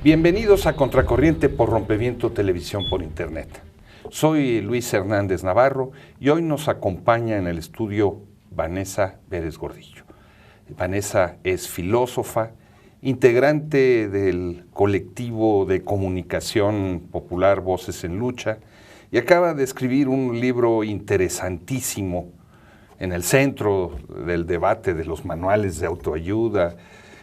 Bienvenidos a Contracorriente por Rompeviento Televisión por Internet. Soy Luis Hernández Navarro y hoy nos acompaña en el estudio Vanessa Pérez Gordillo. Vanessa es filósofa, integrante del colectivo de comunicación popular Voces en Lucha y acaba de escribir un libro interesantísimo en el centro del debate de los manuales de autoayuda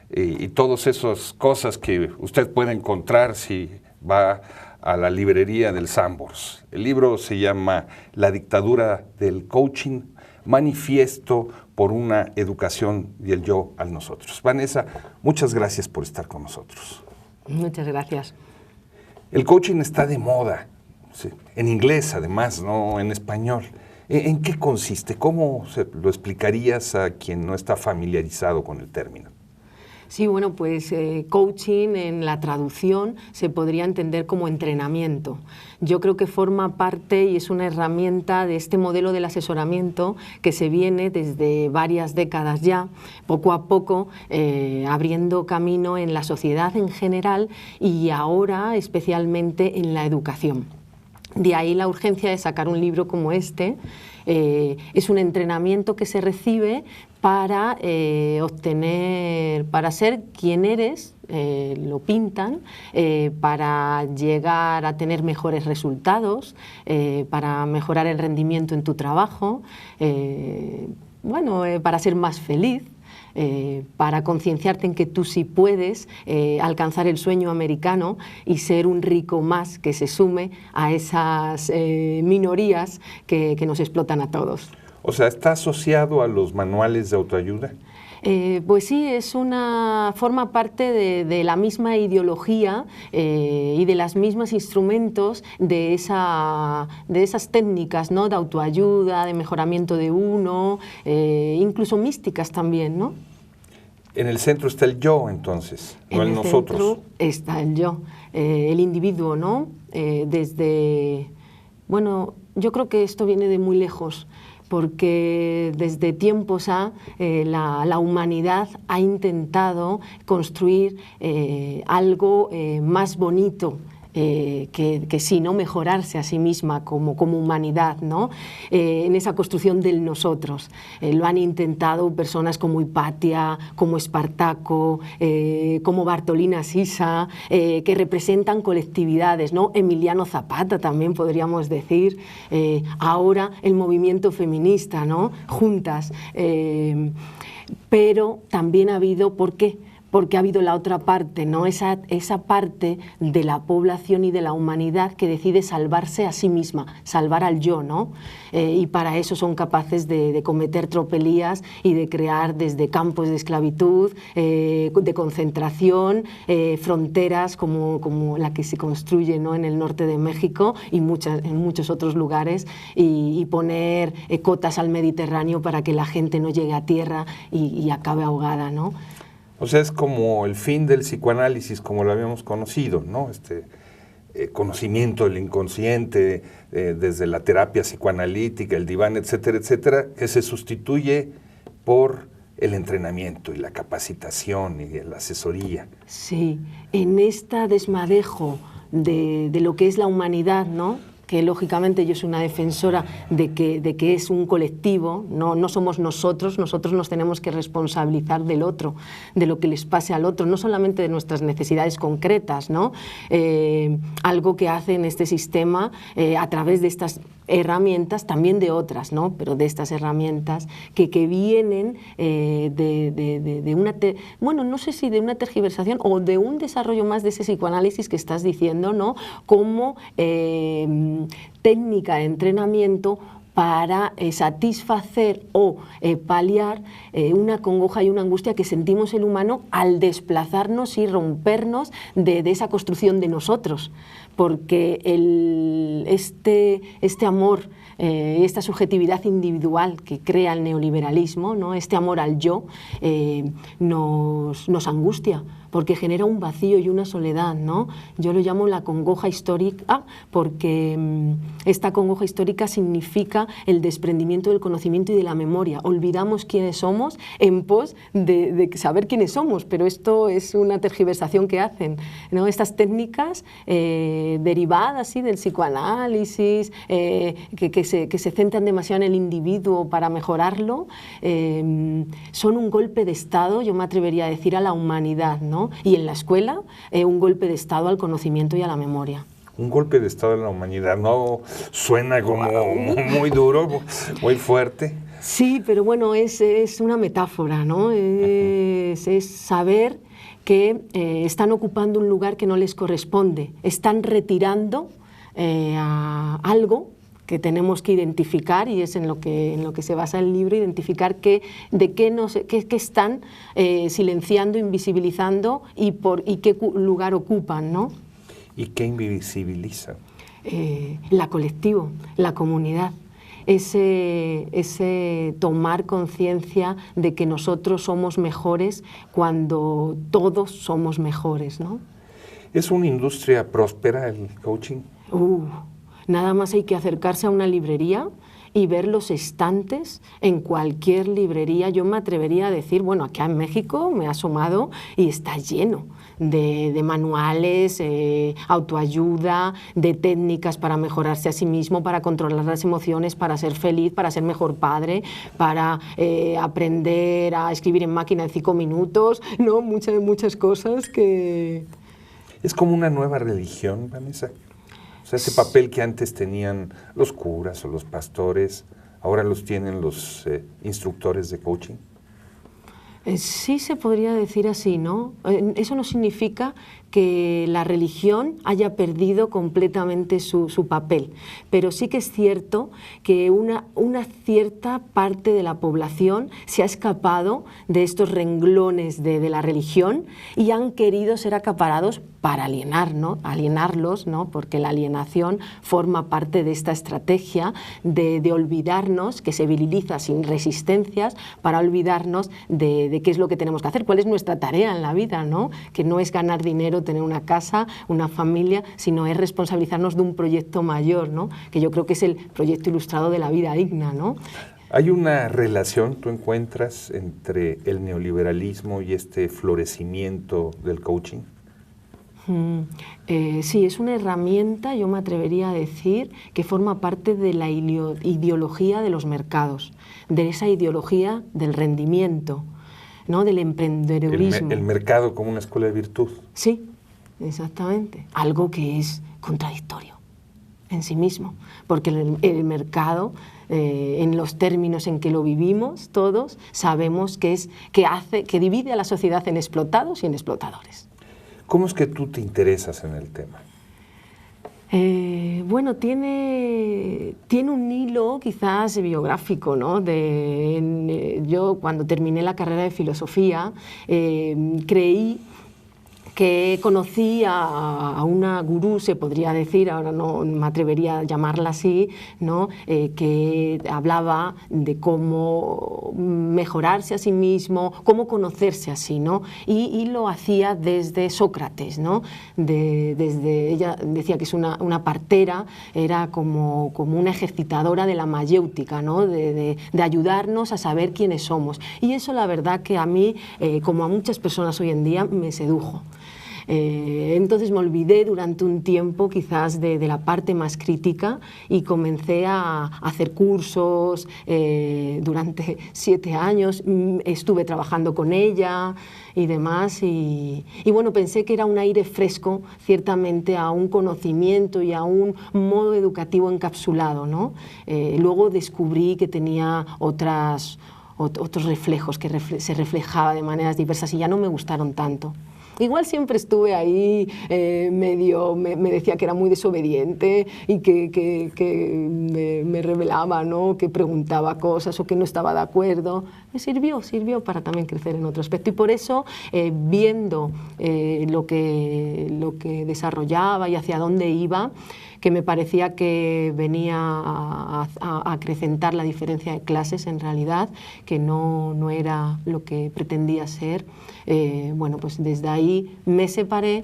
y todas esas cosas que usted puede encontrar si va a la librería del Sanborns. El libro se llama La dictadura del coaching, manifiesto por una educación del yo al nosotros. Vanessa, muchas gracias por estar con nosotros. Muchas gracias. El coaching está de moda, sí, en inglés además, no en español. ¿En qué consiste? ¿Cómo lo explicarías a quien no está familiarizado con el término? Sí, bueno, pues coaching en la traducción se podría entender como entrenamiento. Yo creo que forma parte y es una herramienta de este modelo del asesoramiento que se viene desde varias décadas ya, poco a poco abriendo camino en la sociedad en general y ahora especialmente en la educación. De ahí la urgencia de sacar un libro como este. Es un entrenamiento que se recibe para para ser quien eres, lo pintan, para llegar a tener mejores resultados, para mejorar el rendimiento en tu trabajo, para ser más feliz. Para concienciarte en que tú sí puedes alcanzar el sueño americano y ser un rico más que se sume a esas minorías que nos explotan a todos. O sea, ¿está asociado a los manuales de autoayuda? Pues sí, forma parte de la misma ideología y de los mismos instrumentos de esas técnicas, ¿no?, de autoayuda, de mejoramiento de uno, incluso místicas también, ¿no? En el centro está el yo, entonces, no el nosotros. En el centro está el yo, el individuo, ¿no? Yo creo que esto viene de muy lejos, porque desde tiempos la humanidad ha intentado construir algo más bonito, que sí, ¿no?, mejorarse a sí misma como humanidad, ¿no? En esa construcción del nosotros. Lo han intentado personas como Hipatia, como Espartaco, como Bartolina Sisa, que representan colectividades, ¿no? Emiliano Zapata también podríamos decir, ahora el movimiento feminista, ¿no?, juntas. Pero también ha habido, ¿por qué? Porque ha habido la otra parte, ¿no?, esa parte de la población y de la humanidad que decide salvarse a sí misma, salvar al yo, ¿no? Y para eso son capaces de cometer tropelías y de crear desde campos de esclavitud, de concentración, fronteras como la que se construye, ¿no?, en el norte de México y en muchos otros lugares, y poner cotas al Mediterráneo para que la gente no llegue a tierra y acabe ahogada, ¿no? O sea, es como el fin del psicoanálisis, como lo habíamos conocido, ¿no? Conocimiento del inconsciente, desde la terapia psicoanalítica, el diván, etcétera, etcétera, que se sustituye por el entrenamiento y la capacitación y la asesoría. Sí, en este desmadejo de lo que es la humanidad, ¿no?, que lógicamente yo soy una defensora de que es un colectivo, no somos nosotros nos tenemos que responsabilizar del otro, de lo que les pase al otro, no solamente de nuestras necesidades concretas, ¿no? Algo que hace en este sistema a través de estas herramientas, también de otras, ¿no?, pero de estas herramientas que vienen de una, no sé si de una tergiversación o de un desarrollo más de ese psicoanálisis que estás diciendo, ¿no?, como técnica de entrenamiento para satisfacer o paliar una congoja y una angustia que sentimos el humano al desplazarnos y rompernos de esa construcción de nosotros, porque este amor, esta subjetividad individual que crea el neoliberalismo, ¿no?, este amor al yo, nos angustia, porque genera un vacío y una soledad, ¿no? Yo lo llamo la congoja histórica, porque esta congoja histórica significa el desprendimiento del conocimiento y de la memoria. Olvidamos quiénes somos en pos de saber quiénes somos, pero esto es una tergiversación que hacen, ¿no? Estas técnicas derivadas, ¿sí?, del psicoanálisis, que se centran demasiado en el individuo para mejorarlo, son un golpe de Estado, yo me atrevería a decir, a la humanidad, ¿no? Y en la escuela, un golpe de Estado al conocimiento y a la memoria. Un golpe de Estado en la humanidad, ¿no? Suena como muy duro, muy fuerte. Sí, pero bueno, es una metáfora, ¿no? Es saber que están ocupando un lugar que no les corresponde, están retirando a algo que tenemos que identificar, y es en lo que se basa el libro, identificar qué están silenciando, invisibilizando y qué lugar ocupan, ¿no? ¿Y qué invisibilizan? La colectivo, la comunidad. Ese tomar conciencia de que nosotros somos mejores cuando todos somos mejores, ¿no? ¿Es una industria próspera el coaching? Nada más hay que acercarse a una librería y ver los estantes en cualquier librería. Yo me atrevería a decir, bueno, acá en México me he asomado y está lleno de manuales, autoayuda, de técnicas para mejorarse a sí mismo, para controlar las emociones, para ser feliz, para ser mejor padre, para aprender a escribir en máquina en 5 minutos, ¿no? Muchas cosas que... ¿Es como una nueva religión, Vanessa? O sea, ese papel que antes tenían los curas o los pastores, ahora los tienen los instructores de coaching. Sí, se podría decir así, ¿no? Eso no significa que la religión haya perdido completamente su papel, pero sí que es cierto que una cierta parte de la población se ha escapado de estos renglones de la religión y han querido ser acaparados para alienarlos, ¿no? Porque la alienación forma parte de esta estrategia de olvidarnos, que se viriliza sin resistencias, para olvidarnos de qué es lo que tenemos que hacer, cuál es nuestra tarea en la vida, ¿no? Que no es ganar dinero, tener una casa, una familia, sino es responsabilizarnos de un proyecto mayor, ¿no? Que yo creo que es el proyecto ilustrado de la vida digna, ¿no? ¿Hay una relación, tú encuentras, entre el neoliberalismo y este florecimiento del coaching? Sí, es una herramienta, yo me atrevería a decir, que forma parte de la ideología de los mercados, de esa ideología del rendimiento, ¿no? Del emprendedurismo. El mercado como una escuela de virtud. Sí, exactamente. Algo que es contradictorio en sí mismo, porque el mercado, en los términos en que lo vivimos todos, sabemos que divide a la sociedad en explotados y en explotadores. ¿Cómo es que tú te interesas en el tema? Bueno, tiene un hilo quizás biográfico, ¿no? Yo cuando terminé la carrera de filosofía creí que conocí a una gurú, se podría decir, ahora no me atrevería a llamarla así, ¿no? Que hablaba de cómo mejorarse a sí mismo, cómo conocerse así, ¿no? Y lo hacía desde Sócrates, ¿no? Ella decía que es una partera, era como una ejercitadora de la mayéutica, ¿no? De ayudarnos a saber quiénes somos. Y eso, la verdad, que a mí, como a muchas personas hoy en día, me sedujo. Entonces me olvidé durante un tiempo quizás de la parte más crítica y comencé a hacer cursos. Durante 7 años estuve trabajando con ella y demás, y bueno, pensé que era un aire fresco ciertamente a un conocimiento y a un modo educativo encapsulado, ¿no? Luego descubrí que tenía otros reflejos, que se reflejaba de maneras diversas y ya no me gustaron tanto. Igual siempre estuve ahí me decía que era muy desobediente y que me rebelaba, ¿no? Que preguntaba cosas o que no estaba de acuerdo. Me sirvió para también crecer en otro aspecto, y por eso, viendo lo que desarrollaba y hacia dónde iba, que me parecía que venía a acrecentar la diferencia de clases en realidad, que no era lo que pretendía ser. Bueno, pues desde ahí ahí me separé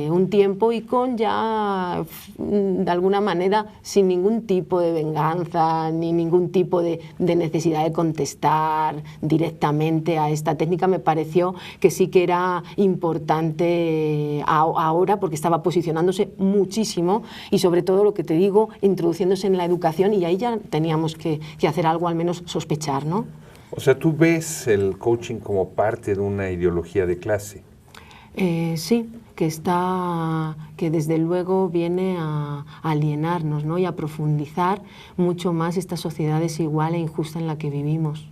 un tiempo y con ya, de alguna manera, sin ningún tipo de venganza ni ningún tipo de necesidad de contestar directamente a esta técnica, me pareció que sí que era importante ahora, porque estaba posicionándose muchísimo y sobre todo, lo que te digo, introduciéndose en la educación, y ahí ya teníamos que hacer algo, al menos sospechar, ¿no? O sea, ¿tú ves el coaching como parte de una ideología de clase? Sí, que desde luego viene a alienarnos, ¿no? Y a profundizar mucho más esta sociedad desigual e injusta en la que vivimos.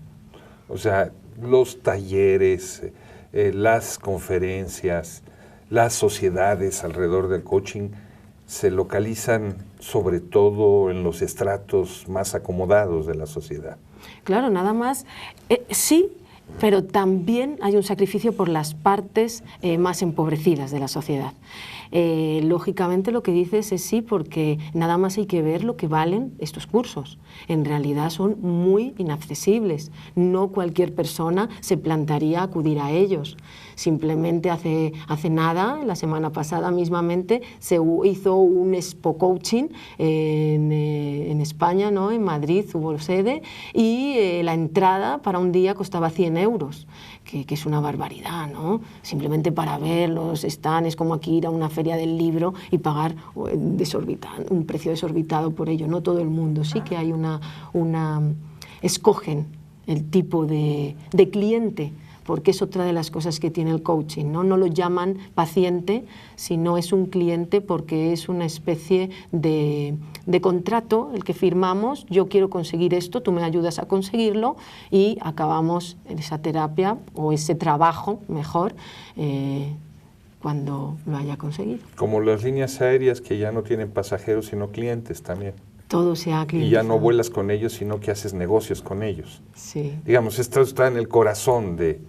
O sea, los talleres, las conferencias, las sociedades alrededor del coaching se localizan sobre todo en los estratos más acomodados de la sociedad. Claro, nada más, sí, pero también hay un sacrificio por las partes más empobrecidas de la sociedad. Lógicamente lo que dices es sí, porque nada más hay que ver lo que valen estos cursos. En realidad son muy inaccesibles. No cualquier persona se plantaría acudir a ellos. Simplemente hace nada, la semana pasada mismamente, se hizo un Expo Coaching en España, ¿no? En Madrid hubo sede, y la entrada para un día costaba 100 euros, que es una barbaridad, ¿no? Simplemente para ver los stands, es como aquí ir a una feria del libro y pagar un precio desorbitado por ello. No todo el mundo, sí que hay escogen el tipo de cliente, porque es otra de las cosas que tiene el coaching, ¿no? No lo llaman paciente, sino es un cliente, porque es una especie de contrato el que firmamos. Yo quiero conseguir esto, tú me ayudas a conseguirlo, y acabamos esa terapia o ese trabajo, mejor, cuando lo haya conseguido. Como las líneas aéreas, que ya no tienen pasajeros sino clientes también. Todo se ha clientizado. Y ya no vuelas con ellos, sino que haces negocios con ellos. Sí. Digamos, esto está en el corazón de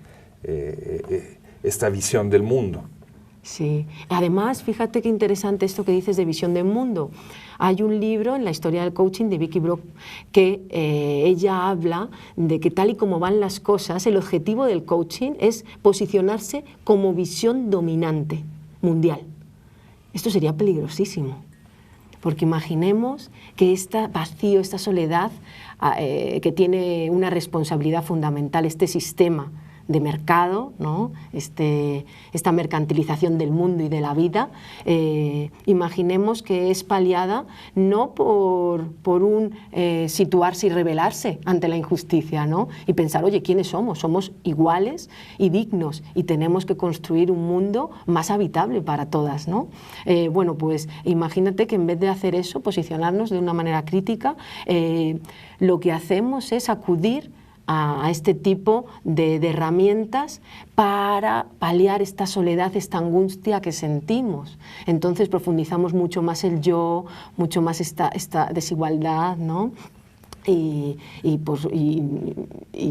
esta visión del mundo. Sí. Además, fíjate qué interesante esto que dices de visión del mundo. Hay un libro en la historia del coaching de Vicky Brock que ella habla de que, tal y como van las cosas, el objetivo del coaching es posicionarse como visión dominante mundial. Esto sería peligrosísimo, porque imaginemos que este vacío, esta soledad, que tiene una responsabilidad fundamental, este sistema de mercado, ¿no? Esta mercantilización del mundo y de la vida, imaginemos que es paliada no por un situarse y rebelarse ante la injusticia, ¿no? Y pensar, oye, ¿quiénes somos? Somos iguales y dignos, y tenemos que construir un mundo más habitable para todas, ¿no? Bueno, pues imagínate que en vez de hacer eso, posicionarnos de una manera crítica, lo que hacemos es acudir a este tipo de herramientas para paliar esta soledad, esta angustia que sentimos. Entonces profundizamos mucho más el yo, mucho más esta desigualdad, ¿no? Y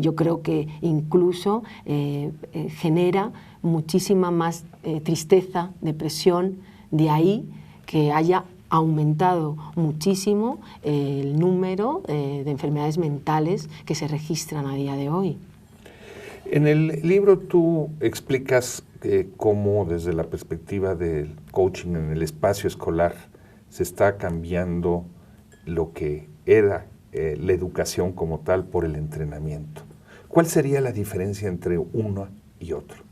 yo creo que incluso genera muchísima más tristeza, depresión. De ahí que haya aumentado muchísimo el número de enfermedades mentales que se registran a día de hoy. En el libro tú explicas cómo, desde la perspectiva del coaching en el espacio escolar, se está cambiando lo que era la educación como tal por el entrenamiento. ¿Cuál sería la diferencia entre uno y otro?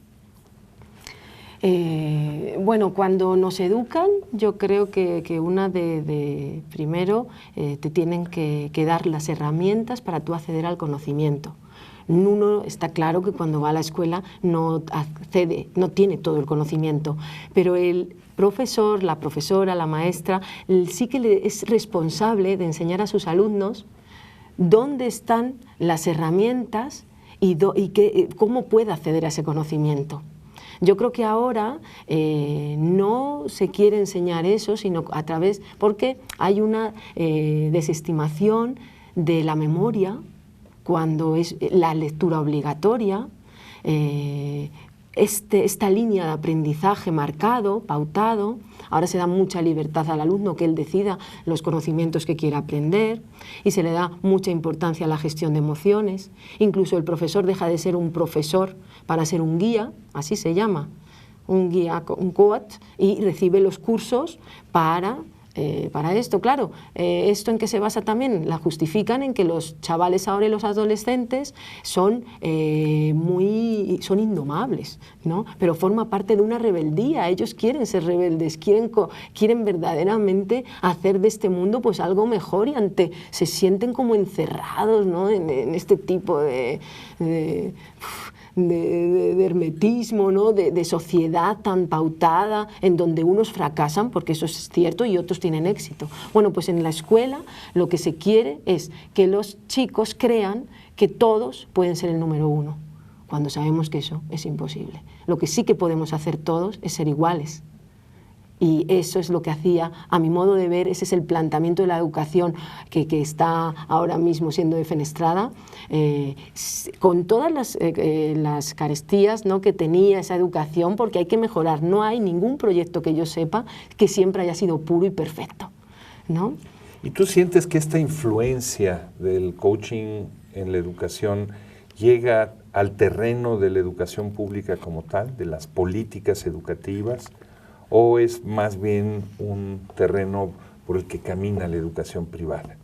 Bueno, cuando nos educan, yo creo que primero te tienen que dar las herramientas para tú acceder al conocimiento. Uno está claro que cuando va a la escuela no tiene todo el conocimiento, pero el profesor, la profesora, la maestra, sí que es responsable de enseñar a sus alumnos dónde están las herramientas y cómo puede acceder a ese conocimiento. Yo creo que ahora no se quiere enseñar eso, sino porque hay una desestimación de la memoria cuando es la lectura obligatoria, esta línea de aprendizaje marcado, pautado. Ahora se da mucha libertad al alumno que él decida los conocimientos que quiera aprender, y se le da mucha importancia a la gestión de emociones. Incluso el profesor deja de ser un profesor para ser un guía, así se llama. un guía, un coach, y recibe los cursos para esto. Claro, ¿esto en qué se basa también? La justifican en que los chavales ahora y los adolescentes son indomables, ¿no? Pero forma parte de una rebeldía. Ellos quieren ser rebeldes, quieren verdaderamente hacer de este mundo pues algo mejor, y se sienten como encerrados, ¿no? en este tipo de hermetismo, ¿no? de sociedad tan pautada, en donde unos fracasan, porque eso es cierto, y otros tienen éxito. Bueno, pues en la escuela lo que se quiere es que los chicos crean que todos pueden ser el número uno, cuando sabemos que eso es imposible. Lo que sí que podemos hacer todos es ser iguales. Y eso es lo que hacía, a mi modo de ver, ese es el planteamiento de la educación que está ahora mismo siendo defenestrada, con todas las carestías, ¿no? que tenía esa educación, porque hay que mejorar. No hay ningún proyecto que yo sepa que siempre haya sido puro y perfecto, ¿no? ¿Y tú sientes que esta influencia del coaching en la educación llega al terreno de la educación pública como tal, de las políticas educativas? ¿O es más bien un terreno por el que camina la educación privada?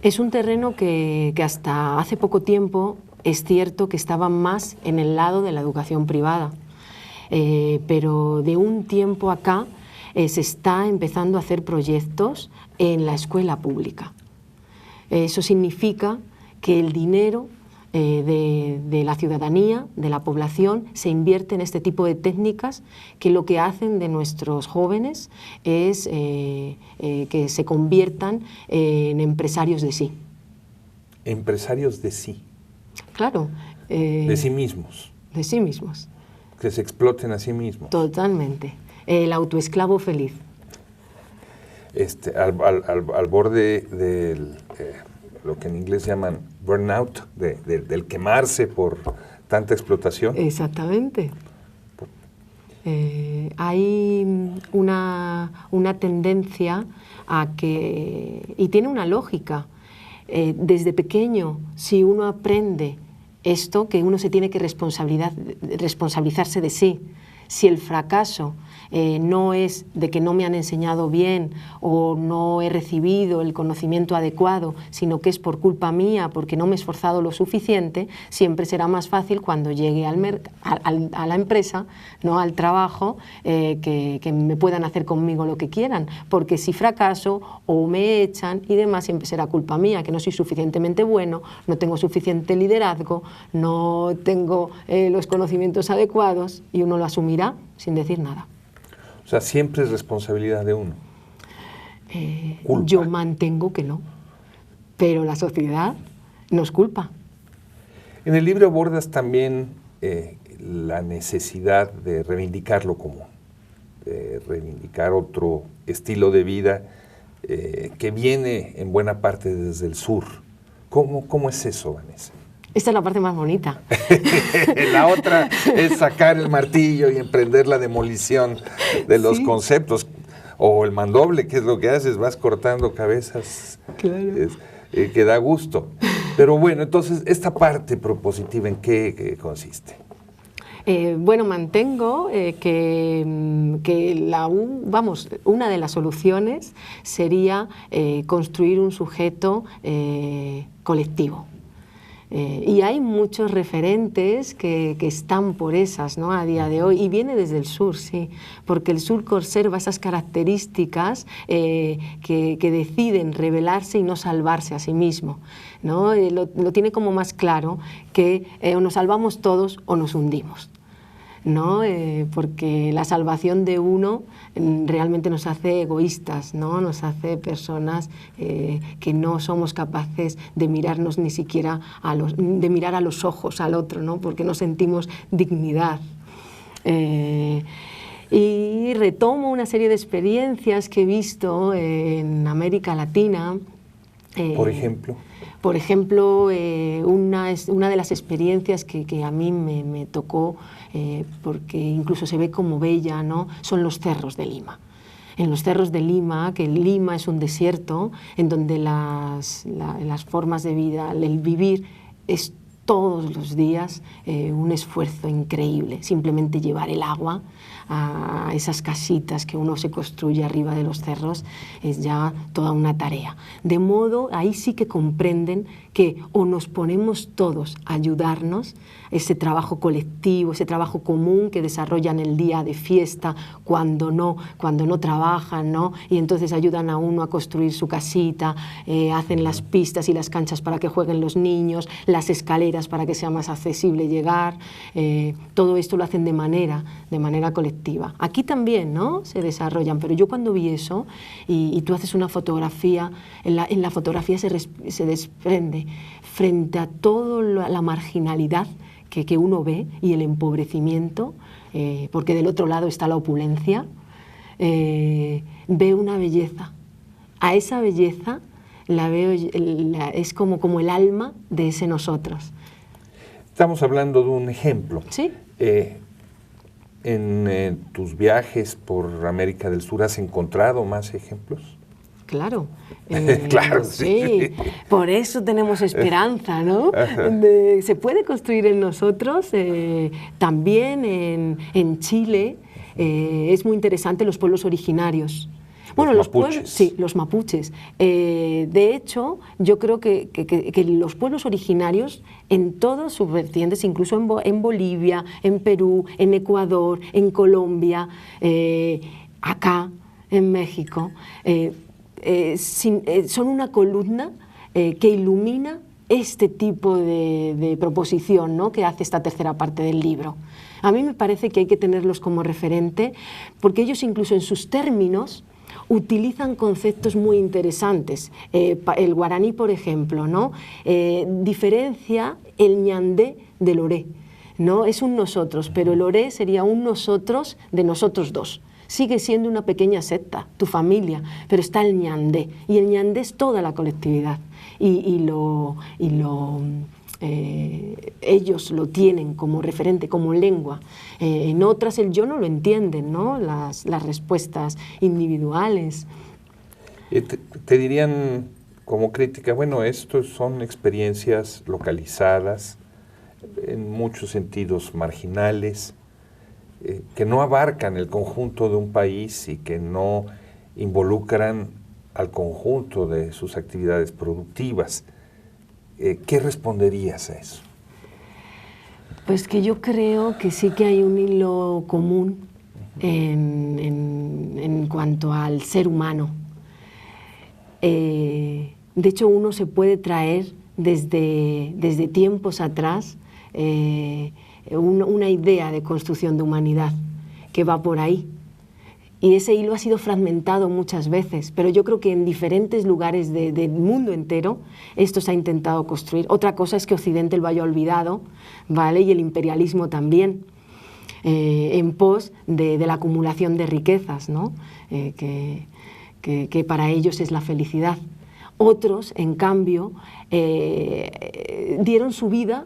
Es un terreno que hasta hace poco tiempo es cierto que estaba más en el lado de la educación privada, pero de un tiempo acá se está empezando a hacer proyectos en la escuela pública. Eso significa que el dinero de la ciudadanía, de la población, se invierte en este tipo de técnicas que lo que hacen de nuestros jóvenes es que se conviertan en empresarios de sí. Empresarios de sí. Claro. De sí mismos. De sí mismos. Que se exploten a sí mismos. Totalmente. El autoesclavo feliz. Al borde del lo que en inglés llaman burnout, del quemarse por tanta explotación. Exactamente. Hay una tendencia a que, y tiene una lógica, desde pequeño, si uno aprende esto, que uno se tiene que responsabilizarse de sí, si el fracaso no es de que no me han enseñado bien o no he recibido el conocimiento adecuado, sino que es por culpa mía, porque no me he esforzado lo suficiente, siempre será más fácil cuando llegue a la empresa, ¿no? al trabajo, que me puedan hacer conmigo lo que quieran, porque si fracaso o me echan y demás, siempre será culpa mía, que no soy suficientemente bueno, no tengo suficiente liderazgo, no tengo los conocimientos adecuados, y uno lo asumirá sin decir nada. O sea, siempre es responsabilidad de uno. Yo mantengo que no, pero la sociedad nos culpa. En el libro abordas también la necesidad de reivindicar lo común, de reivindicar otro estilo de vida que viene en buena parte desde el sur. ¿Cómo es eso, Vanessa? Esta es la parte más bonita. La otra es sacar el martillo y emprender la demolición de los conceptos. O el mandoble, que es lo que haces, vas cortando cabezas, claro. Que da gusto. Pero bueno, entonces, esta parte propositiva, ¿en qué consiste? Bueno, mantengo que una de las soluciones sería construir un sujeto colectivo. Y hay muchos referentes que están por esas, ¿no? a día de hoy, y viene desde el sur, sí, porque el sur conserva esas características que deciden rebelarse y no salvarse a sí mismo, ¿no? Lo tiene como más claro que o nos salvamos todos o nos hundimos, ¿no? Porque la salvación de uno realmente nos hace egoístas, ¿no? Nos hace personas que no somos capaces de mirarnos ni siquiera de mirar a los ojos al otro, ¿no? Porque no sentimos dignidad. Y retomo una serie de experiencias que he visto en América Latina. ¿Por ejemplo? Por ejemplo, una de las experiencias que a mí me tocó, porque incluso se ve como bella, ¿no? Son los cerros de Lima. En los cerros de Lima, que Lima es un desierto, en donde las formas de vida, el vivir es todos los días un esfuerzo increíble. Simplemente llevar el agua a esas casitas que uno se construye arriba de los cerros es ya toda una tarea. De modo, ahí sí que comprenden que o nos ponemos todos a ayudarnos, ese trabajo colectivo, ese trabajo común que desarrollan el día de fiesta cuando no trabajan, ¿no? Y entonces ayudan a uno a construir su casita, hacen las pistas y las canchas para que jueguen los niños, las escaleras para que sea más accesible llegar, todo esto lo hacen de manera colectiva. Aquí también, ¿no?, se desarrollan, pero yo cuando vi eso y tú haces una fotografía, en la fotografía se desprende frente a toda la marginalidad que uno ve y el empobrecimiento, porque del otro lado está la opulencia, ve una belleza. A esa belleza la veo, es como el alma de ese nosotros. Estamos hablando de un ejemplo. Sí. En tus viajes por América del Sur, ¿has encontrado más ejemplos? Claro. Claro, sí. Por eso tenemos esperanza, ¿no? Se puede construir en nosotros. También en Chile es muy interesante los pueblos originarios. Bueno, los pueblos, sí, los mapuches. De hecho, yo creo que los pueblos originarios, en todas sus vertientes, incluso en Bolivia, en Perú, en Ecuador, en Colombia, acá, en México, son una columna que ilumina este tipo de proposición, ¿no?, que hace esta tercera parte del libro. A mí me parece que hay que tenerlos como referente, porque ellos incluso en sus términos utilizan conceptos muy interesantes. El guaraní, por ejemplo, ¿no?, diferencia el ñandé del oré, ¿no? Es un nosotros, pero el oré sería un nosotros de nosotros dos. Sigue siendo una pequeña secta, tu familia, pero está el ñandé, y el ñandé es toda la colectividad, ellos lo tienen como referente, como lengua. En otras el yo no lo entienden, ¿no?, las respuestas individuales. Te dirían como crítica, bueno, estos son experiencias localizadas, en muchos sentidos marginales, que no abarcan el conjunto de un país y que no involucran al conjunto de sus actividades productivas. ¿Qué responderías a eso? Pues que yo creo que sí que hay un hilo común en cuanto al ser humano. De hecho, uno se puede traer desde tiempos atrás una idea de construcción de humanidad que va por ahí. Y ese hilo ha sido fragmentado muchas veces, pero yo creo que en diferentes lugares del mundo entero esto se ha intentado construir. Otra cosa es que Occidente lo haya olvidado, ¿vale?, y el imperialismo también, en pos de la acumulación de riquezas, ¿no?, que para ellos es la felicidad. Otros, en cambio, dieron su vida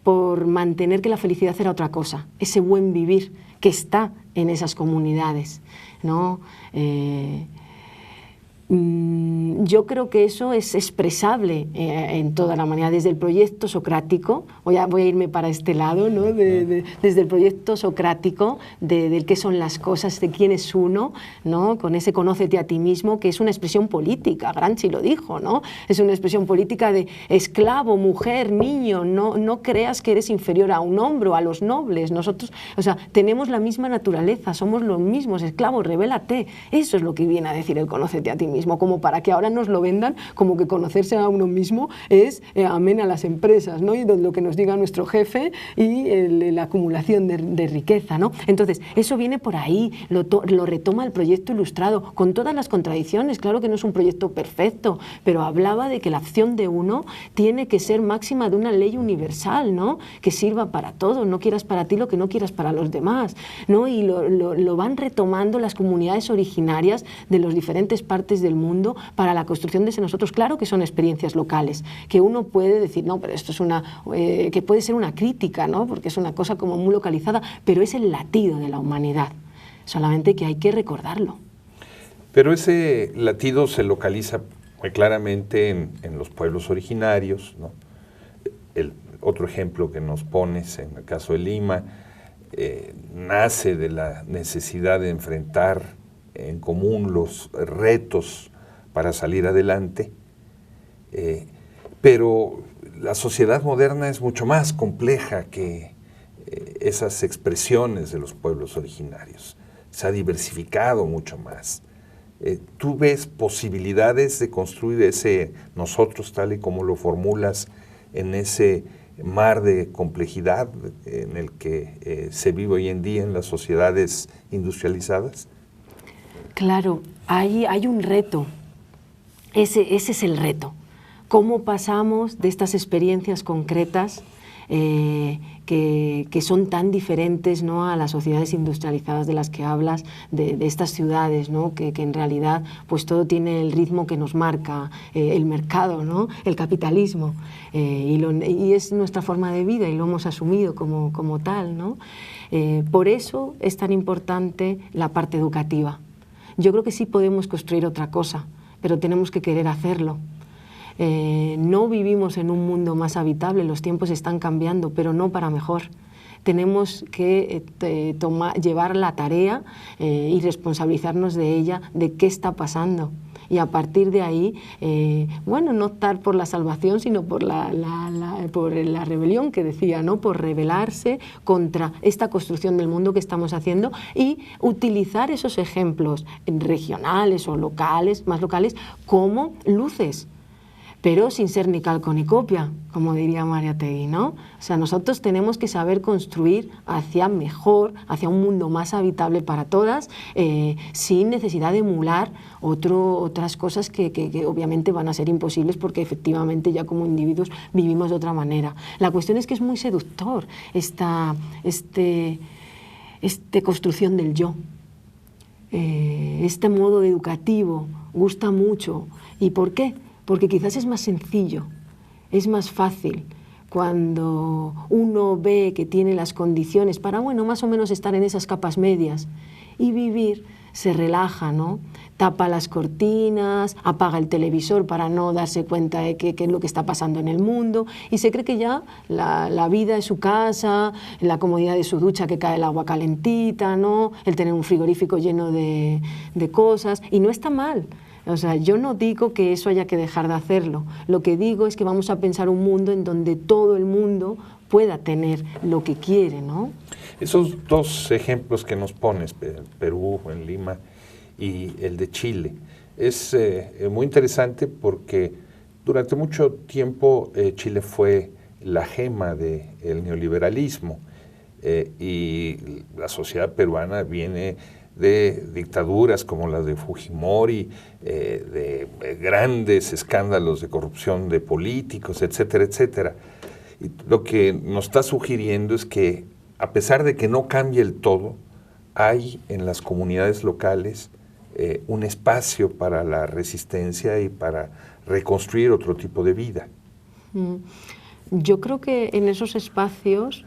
por mantener que la felicidad era otra cosa, ese buen vivir que está en esas comunidades, ¿no? Yo creo que eso es expresable en toda la manera, desde el proyecto socrático, voy a irme para este lado, ¿no?, desde el proyecto socrático, del qué son las cosas, de quién es uno, ¿no?, con ese conócete a ti mismo, que es una expresión política, Gramsci lo dijo, ¿no?, es una expresión política de esclavo, mujer, niño, no creas que eres inferior a un hombre o a los nobles, nosotros, o sea, tenemos la misma naturaleza, somos los mismos, esclavo, revélate, eso es lo que viene a decir el conócete a ti mismo, como para que ahora nos lo vendan como que conocerse a uno mismo es amén a las empresas, ¿no?, y lo que nos diga nuestro jefe y la acumulación de riqueza, ¿no? Entonces, eso viene por ahí, lo retoma el proyecto ilustrado, con todas las contradicciones. Claro que no es un proyecto perfecto, pero hablaba de que la acción de uno tiene que ser máxima de una ley universal, ¿no?, que sirva para todos, no quieras para ti lo que no quieras para los demás, ¿no? Y lo van retomando las comunidades originarias de las diferentes partes del mundo para la construcción de ese nosotros. Claro que son experiencias locales, que uno puede decir, no, pero esto es que puede ser una crítica, ¿no?, porque es una cosa como muy localizada, pero es el latido de la humanidad, solamente que hay que recordarlo. Pero ese latido se localiza muy claramente en los pueblos originarios, ¿no? otro ejemplo que nos pones en el caso de Lima, nace de la necesidad de enfrentar en común los retos para salir adelante, pero la sociedad moderna es mucho más compleja que esas expresiones de los pueblos originarios. Se ha diversificado mucho más. ¿Tú ves posibilidades de construir ese nosotros tal y como lo formulas en ese mar de complejidad en el que se vive hoy en día en las sociedades industrializadas? Claro, hay un reto. Ese es el reto. ¿Cómo pasamos de estas experiencias concretas que son tan diferentes, ¿no?, a las sociedades industrializadas de las que hablas, de estas ciudades, ¿no?, que en realidad pues todo tiene el ritmo que nos marca el mercado, ¿no?, el capitalismo, y es nuestra forma de vida y lo hemos asumido como tal, ¿no? Por eso es tan importante la parte educativa. Yo creo que sí podemos construir otra cosa, pero tenemos que querer hacerlo. No vivimos en un mundo más habitable, los tiempos están cambiando, pero no para mejor. Tenemos que llevar la tarea y responsabilizarnos de ella, de qué está pasando. Y a partir de ahí, bueno, no optar por la salvación, sino por la rebelión que decía, ¿no?, por rebelarse contra esta construcción del mundo que estamos haciendo y utilizar esos ejemplos regionales o locales, más locales, como luces, pero sin ser ni calco ni copia, como diría Mariátegui, ¿no? O sea, nosotros tenemos que saber construir hacia mejor, hacia un mundo más habitable para todas, sin necesidad de emular otras cosas que obviamente van a ser imposibles porque efectivamente ya como individuos vivimos de otra manera. La cuestión es que es muy seductor esta construcción del yo. Este modo educativo gusta mucho. ¿Y por qué? Porque quizás es más sencillo, es más fácil cuando uno ve que tiene las condiciones para, bueno, más o menos estar en esas capas medias y vivir, se relaja, ¿no? Tapa las cortinas, apaga el televisor para no darse cuenta de qué es lo que está pasando en el mundo y se cree que ya la vida es su casa, la comodidad de su ducha que cae el agua calentita, ¿no?, el tener un frigorífico lleno de cosas, y no está mal. O sea, yo no digo que eso haya que dejar de hacerlo. Lo que digo es que vamos a pensar un mundo en donde todo el mundo pueda tener lo que quiere, ¿no? Esos dos ejemplos que nos pones, Perú, en Lima, y el de Chile, es muy interesante porque durante mucho tiempo Chile fue la gema del neoliberalismo y la sociedad peruana viene de dictaduras como las de Fujimori, de grandes escándalos de corrupción de políticos, etcétera, etcétera. Y lo que nos está sugiriendo es que, a pesar de que no cambie el todo, hay en las comunidades locales un espacio para la resistencia y para reconstruir otro tipo de vida. Yo creo que en esos espacios,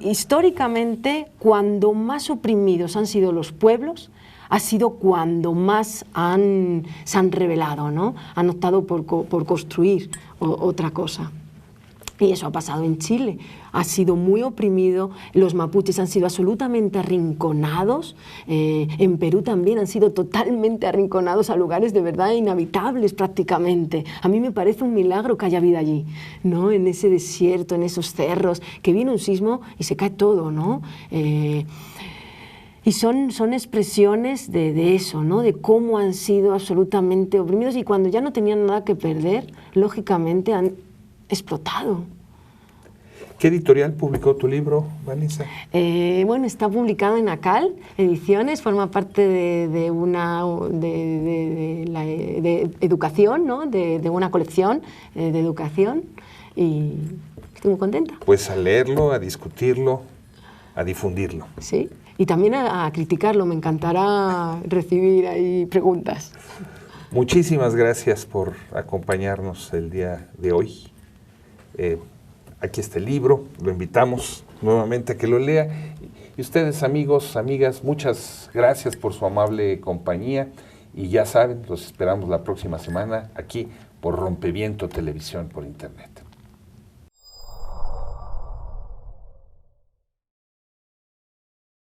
históricamente, cuando más oprimidos han sido los pueblos, ha sido cuando más se han rebelado, ¿no? Han optado por construir otra cosa. Y eso ha pasado en Chile. Ha sido muy oprimido, los mapuches han sido absolutamente arrinconados, en Perú también han sido totalmente arrinconados a lugares de verdad inhabitables prácticamente. A mí me parece un milagro que haya vida allí, ¿no?, en ese desierto, en esos cerros, que viene un sismo y se cae todo, ¿no? Y son expresiones de eso, ¿no?, de cómo han sido absolutamente oprimidos y cuando ya no tenían nada que perder, lógicamente han explotado. ¿Qué editorial publicó tu libro, Vanessa? Bueno, está publicado en ACAL Ediciones, forma parte de educación, ¿no?, de una colección de educación, y estoy muy contenta. Pues a leerlo, a discutirlo, a difundirlo. Sí, y también a criticarlo, me encantará recibir ahí preguntas. Muchísimas gracias por acompañarnos el día de hoy. Aquí está el libro, lo invitamos nuevamente a que lo lea. Y ustedes, amigos, amigas, muchas gracias por su amable compañía. Y ya saben, los esperamos la próxima semana aquí por Rompeviento Televisión por Internet.